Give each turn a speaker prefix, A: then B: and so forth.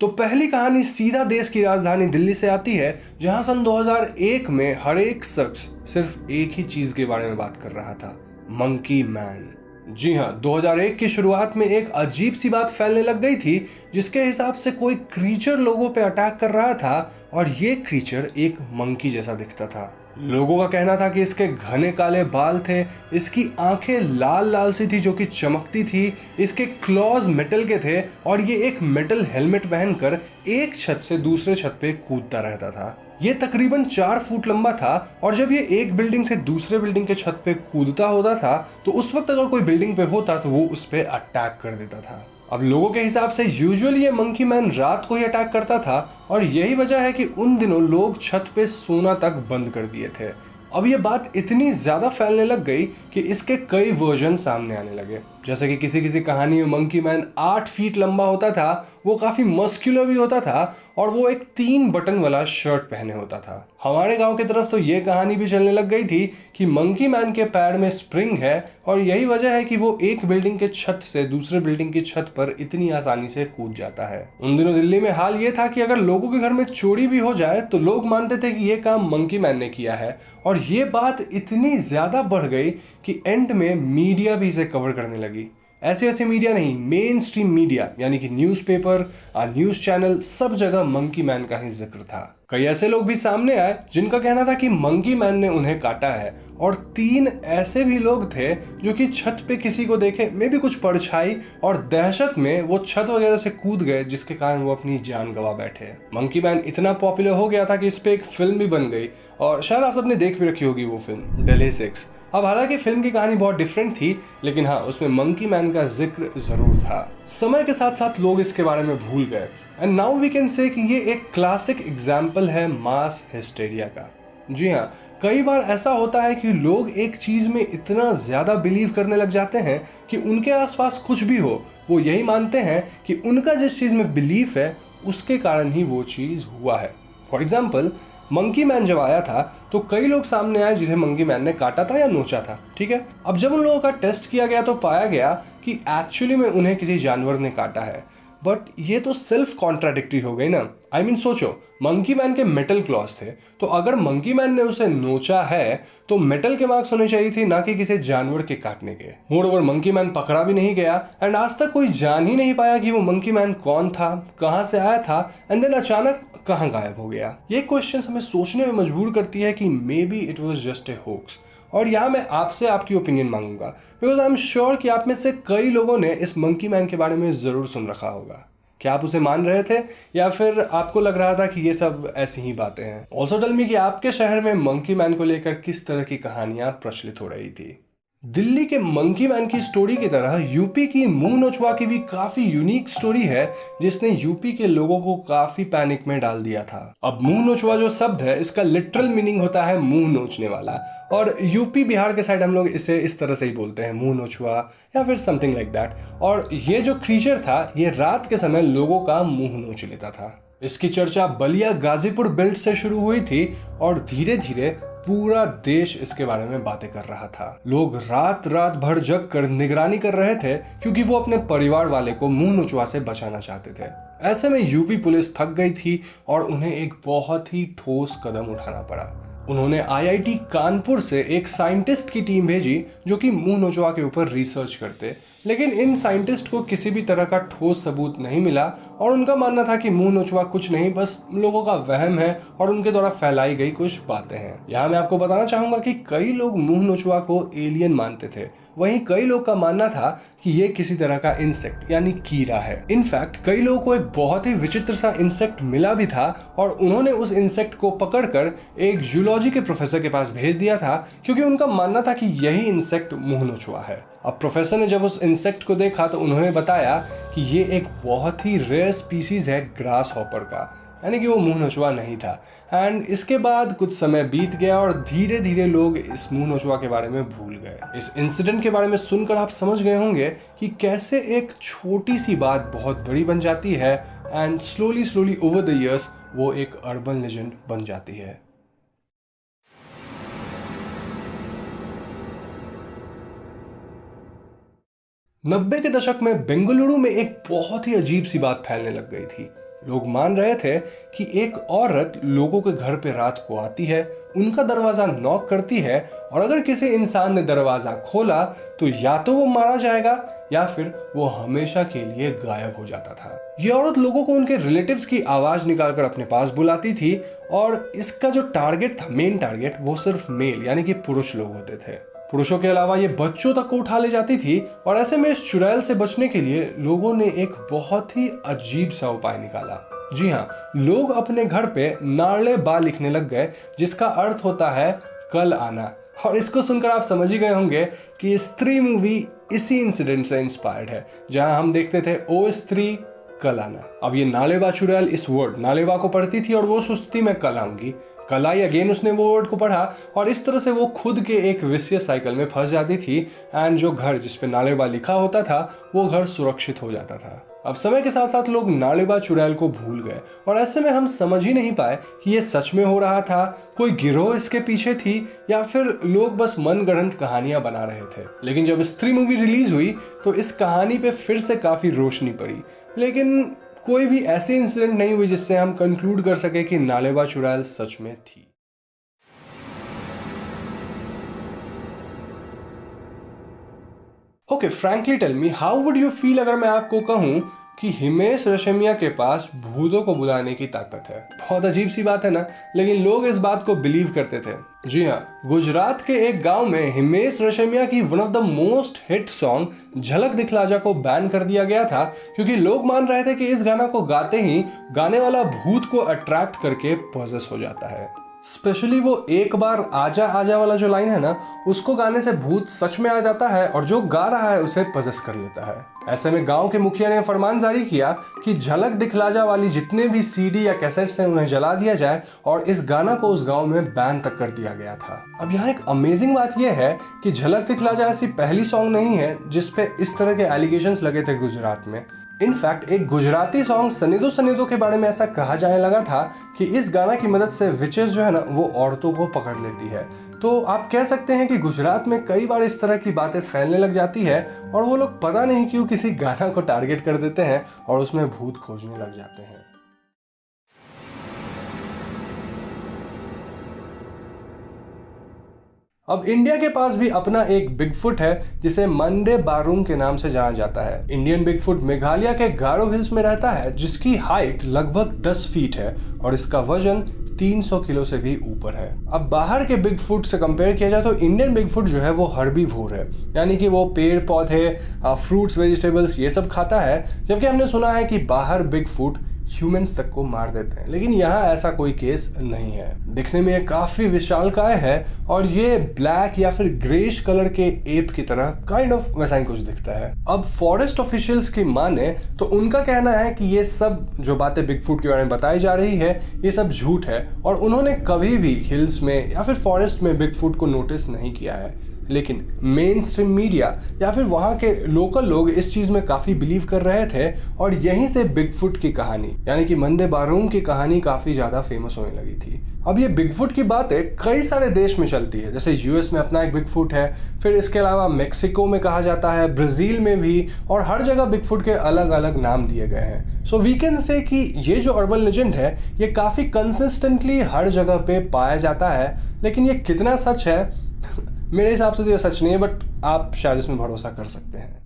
A: तो पहली कहानी सीधा देश की राजधानी दिल्ली से आती है, जहां सन 2001 में हर एक शख्स सिर्फ एक ही चीज के बारे में बात कर रहा था, मंकी मैन। जी हाँ, 2001 की शुरुआत में एक अजीब सी बात फैलने लग गई थी, जिसके हिसाब से कोई क्रीचर लोगों पे अटैक कर रहा था और ये क्रीचर एक मंकी जैसा दिखता था। लोगों का कहना था कि इसके घने काले बाल थे, इसकी आंखें लाल लाल सी थी जो कि चमकती थी, इसके क्लॉज मेटल के थे और ये एक मेटल हेलमेट पहनकर एक छत से दूसरे छत पे कूदता रहता था। ये तकरीबन 4 फुट लंबा था और जब ये एक बिल्डिंग से दूसरे बिल्डिंग के छत पे कूदता होता था तो उस वक्त अगर कोई बिल्डिंग पे होता तो वो उस पे अटैक कर देता था। अब लोगों के हिसाब से यूजुअली ये मंकी मैन रात को ही अटैक करता था और यही वजह है कि उन दिनों लोग छत पे सोना तक बंद कर दिए थे। अब ये बात इतनी ज़्यादा फैलने लग गई कि इसके कई वर्जन सामने आने लगे। जैसे कि किसी कहानी में मंकी मैन 8 फीट लंबा होता था, वो काफ़ी मस्कुलर भी होता था और वो एक 3 बटन वाला शर्ट पहने होता था। हमारे गांव की तरफ तो ये कहानी भी चलने लग गई थी कि मंकी मैन के पैर में स्प्रिंग है और यही वजह है कि वो एक बिल्डिंग के छत से दूसरे बिल्डिंग की छत पर इतनी आसानी से कूद जाता है। उन दिनों दिल्ली में हाल ये था कि अगर लोगों के घर में चोरी भी हो जाए तो लोग मानते थे कि ये काम मंकी मैन ने किया है और ये बात इतनी ज़्यादा बढ़ गई कि एंड में मीडिया भी इसे कवर करने लगी। ऐसे मीडिया नहीं, मेन स्ट्रीम मीडिया यानी कि न्यूज़पेपर, न्यूज़ चैनल, सब जगह मंकी मैन का ही जिक्र था। कई ऐसे लोग भी सामने आए जिनका कहना था कि मंकी मैन ने उन्हें काटा है और 3 ऐसे भी लोग थे जो कि छत पे किसी को देखे मे भी कुछ परछाई और दहशत में वो छत वगैरह से कूद गए, जिसके कारण वो अपनी जान गंवा बैठे। मंकी मैन इतना पॉपुलर हो गया था कि इस पे एक फिल्म भी बन गई और शायद आप सबने देख भी रखी होगी वो फिल्म, दिल्ली 6। अब हालांकि फिल्म की कहानी बहुत डिफरेंट थी, लेकिन हाँ, उसमें मंकी मैन का जिक्र जरूर था। समय के साथ साथ लोग इसके बारे में भूल गए and now we can say कि ये एक क्लासिक एग्जाम्पल है मास हिस्टेरिया का। जी हाँ, कई बार ऐसा होता है कि लोग एक चीज़ में इतना ज़्यादा बिलीव करने लग जाते हैं कि उनके आसपास कुछ भी हो वो यही मानते हैं कि उनका जिस चीज़ में बिलीफ है उसके कारण ही वो चीज़ हुआ है। फॉर एग्जाम्पल, मंकी मैन जब आया था तो कई लोग सामने आए जिन्हें मंकी मैन ने काटा था या नोचा था, ठीक है। अब जब उन लोगों का टेस्ट किया गया तो पाया गया कि एक्चुअली में उन्हें किसी जानवर ने काटा है, बट ये तो सेल्फ कॉन्ट्राडिक्टरी हो गई ना। आई मीन सोचो, मंकी मैन के मेटल क्लॉज थे, तो अगर मंकी मैन ने उसे नोचा है तो मेटल के मार्क्स होने चाहिए थे, ना कि किसी जानवर के काटने के। मोर ओवर मंकी मैन पकड़ा भी नहीं गया एंड आज तक कोई जान ही नहीं पाया कि वो मंकी मैन कौन था, कहाँ से आया था एंड देन अचानक कहाँ गायब हो गया। ये क्वेश्चन हमें सोचने में मजबूर करती है कि may be it was just a hoax. और यहाँ मैं आपसे आपकी ओपिनियन मांगूंगा बिकॉज आई एम श्योर कि आप में से कई लोगों ने इस मंकी मैन के बारे में ज़रूर सुन रखा होगा। क्या आप उसे मान रहे थे या फिर आपको लग रहा था कि ये सब ऐसी ही बातें हैं? ऑल्सो टेल मी कि आपके शहर में मंकी मैन को लेकर किस तरह की कहानियां प्रचलित हो रही थी। दिल्ली के मंकी मैन की स्टोरी की तरह यूपी की मुंह नोचवा की भी काफी यूनिक स्टोरी है, जिसने यूपी के लोगों को काफी पैनिक में डाल दिया था। अब मुंह नोचवा जो शब्द है, इसका लिटरल मीनिंग होता है मुंह नोचने वाला, और यूपी बिहार के साइड हम लोग इसे इस तरह से ही बोलते हैं, मुंह नोचवा या फिर समथिंग लाइक दैट। और ये जो क्रीचर था ये रात के समय लोगों का मुंह नोच लेता था। इसकी चर्चा बलिया गाजीपुर बेल्ट से शुरू हुई थी और धीरे धीरे पूरा देश इसके बारे में बातें कर रहा था। लोग रात रात भर जग कर निगरानी कर रहे थे क्योंकि वो अपने परिवार वाले को मुंह नोचवा से बचाना चाहते थे। ऐसे में यूपी पुलिस थक गई थी और उन्हें एक बहुत ही ठोस कदम उठाना पड़ा। उन्होंने आईआईटी कानपुर से एक साइंटिस्ट की टीम भेजी जो कि मुंह नोचवा के ऊपर रिसर्च करते, लेकिन इन साइंटिस्ट को किसी भी तरह का ठोस सबूत नहीं मिला और उनका मानना था कि मुंह नोचवा कुछ नहीं, बस लोगों का वहम है और उनके द्वारा फैलाई गई कुछ बातें हैं। यहाँ मैं आपको बताना चाहूंगा कि कई लोग मुंह नोचवा को एलियन मानते थे, वहीं कई लोग का मानना था कि ये किसी तरह का इंसेक्ट यानी कीड़ा है। इनफैक्ट कई लोगों को एक बहुत ही विचित्र सा इंसेक्ट मिला भी था और उन्होंने उस इंसेक्ट को पकड़कर एक जूलॉजी के प्रोफेसर के पास भेज दिया था क्योंकि उनका मानना था कि यही इंसेक्ट मुंह नोचवा है। अब प्रोफेसर ने जब उस इंसेक्ट को देखा तो उन्होंने बताया कि ये एक बहुत ही रेयर स्पीसीज है ग्रास हॉपर का, यानी कि वो मुंह नोचवा नहीं था। एंड इसके बाद कुछ समय बीत गया और धीरे धीरे लोग इस मुंह नोचवा के बारे में भूल गए। इस इंसिडेंट के बारे में सुनकर आप समझ गए होंगे कि कैसे एक छोटी सी बात बहुत बड़ी बन जाती है and slowly over the years वो एक अर्बन लेजेंड बन जाती है। नब्बे के दशक में बेंगलुरु में एक बहुत ही अजीब सी बात फैलने लग गई थी। लोग मान रहे थे कि एक औरत लोगों के घर पे रात को आती है, उनका दरवाजा नॉक करती है और अगर किसी इंसान ने दरवाजा खोला तो या तो वो मारा जाएगा या फिर वो हमेशा के लिए गायब हो जाता था। ये औरत लोगों को उनके रिलेटिव्स की आवाज निकालकर अपने पास बुलाती थी और इसका जो टारगेट था, मेन टारगेट, वो सिर्फ मेल यानी कि पुरुष लोग होते थे। पुरुषों के अलावा ये बच्चों तक को उठा ले जाती थी और ऐसे में इस चुड़ैल से बचने के लिए लोगों ने एक बहुत ही अजीब सा उपाय निकाला। जी हाँ, लोग अपने घर पे नाले बा लिखने लग गए, जिसका अर्थ होता है कल आना। और इसको सुनकर आप समझ ही गए होंगे कि स्त्री मूवी इसी इंसिडेंट से इंस्पायर्ड है, जहां हम देखते थे ओ स्त्री कल आना। अब ये नालेबा चुड़ैल इस वर्ड नालेबा को पढ़ती थी और वो सोचती मैं कल आऊंगी, कल आई। अगेन उसने वो वर्ड को पढ़ा और इस तरह से वो खुद के एक विशियस साइकिल में फंस जाती थी एंड जो घर जिसपे नालेबा लिखा होता था वो घर सुरक्षित हो जाता था। अब समय के साथ साथ लोग नालेबा चुड़ैल को भूल गए और ऐसे में हम समझ ही नहीं पाए कि ये सच में हो रहा था, कोई गिरोह इसके पीछे थी या फिर लोग बस मनगढ़ंत कहानियां बना रहे थे। लेकिन जब स्त्री मूवी रिलीज हुई तो इस कहानी पे फिर से काफी रोशनी पड़ी, लेकिन कोई भी ऐसी इंसिडेंट नहीं हुई जिससे हम कंक्लूड कर सके कि नालेबा चुड़ैल सच में थी। Okay, frankly tell me, how would you feel अगर मैं आपको कहूं कि हिमेश रेशमिया के पास भूतों को बुलाने की ताकत है? बहुत अजीब सी बात है ना, लेकिन लोग इस बात को बिलीव करते थे। जी हाँ, गुजरात के एक गांव में हिमेश रेशमिया की one of the most hit song झलक दिखला जा को बैन कर दिया गया था, क्योंकि लोग मान रहे थे कि इस गाना को गाते ही गाने वाला भूत को अट्रैक्ट करके पॉजेस हो जाता है। स्पेशली वो एक बार आजा आजा वाला जो लाइन है ना, उसको गाने से भूत सच में आ जाता है और जो गा रहा है उसे पजेस कर लेता है। ऐसे में गांव के मुखिया ने फरमान जारी किया कि झलक दिखला जा वाली जितने भी सीडी या कैसेट्स हैं उन्हें जला दिया जाए और इस गाना को उस गांव में बैन तक कर दिया गया था। अब यहाँ एक अमेजिंग बात यह है कि झलक दिखला जा ऐसी पहली सॉन्ग नहीं है जिसपे इस तरह के एलिगेशंस लगे थे गुजरात में। इनफैक्ट एक गुजराती सॉन्ग सनीदो सनीदो के बारे में ऐसा कहा जाने लगा था कि इस गाना की मदद से विचेस जो है ना वो औरतों को पकड़ लेती है। तो आप कह सकते हैं कि गुजरात में कई बार इस तरह की बातें फैलने लग जाती है और वो लोग पता नहीं क्यों किसी गाना को टारगेट कर देते हैं और उसमें भूत खोजने लग जाते हैं। अब इंडिया के पास भी अपना एक बिगफुट है जिसे मंदे बारूम के नाम से जाना जाता है। इंडियन बिगफुट मेघालय के गारो हिल्स में रहता है, जिसकी हाइट लगभग 10 फीट है और इसका वजन 300 किलो से भी ऊपर है। अब बाहर के बिगफुट से कंपेयर किया जाए तो इंडियन बिगफुट जो है वो हर्बीवोर है, यानी कि वो पेड़ पौधे, फ्रूट्स, वेजिटेबल्स ये सब खाता है, जबकि हमने सुना है कि बाहर बिगफुट ह्यूमंस तक को मार देते हैं। लेकिन यहाँ ऐसा कोई केस नहीं है। दिखने में ये काफी विशालकाय है और ये ब्लैक या फिर ग्रेश कलर के एप की तरह काइंड ऑफ वैसा ही कुछ दिखता है। अब फॉरेस्ट ऑफिशियल्स की माने तो उनका कहना है कि ये सब जो बातें बिगफुट के बारे में बताई जा रही है ये सब झूठ है और उन्होंने कभी भी हिल्स में या फिर फॉरेस्ट में बिगफुट को नोटिस नहीं किया है। लेकिन मेन स्ट्रीम मीडिया या फिर वहाँ के लोकल लोग इस चीज में काफी बिलीव कर रहे थे और यहीं से बिगफुट की कहानी यानी कि मंदे बारूम की कहानी काफी ज्यादा फेमस होने लगी थी। अब ये बिगफुट की बातें कई सारे देश में चलती है, जैसे यूएस में अपना एक बिगफुट है, फिर इसके अलावा मेक्सिको में कहा जाता है, ब्राजील में भी, और हर जगह बिगफुट के अलग अलग नाम दिए गए हैं। सो वी कैन से कि ये जो अर्बन लेजेंड है ये काफी कंसिस्टेंटली हर जगह पे पाया जाता है। लेकिन ये कितना सच है मेरे हिसाब से तो ये सच नहीं है, बट आप शायद इसमें भरोसा कर सकते हैं।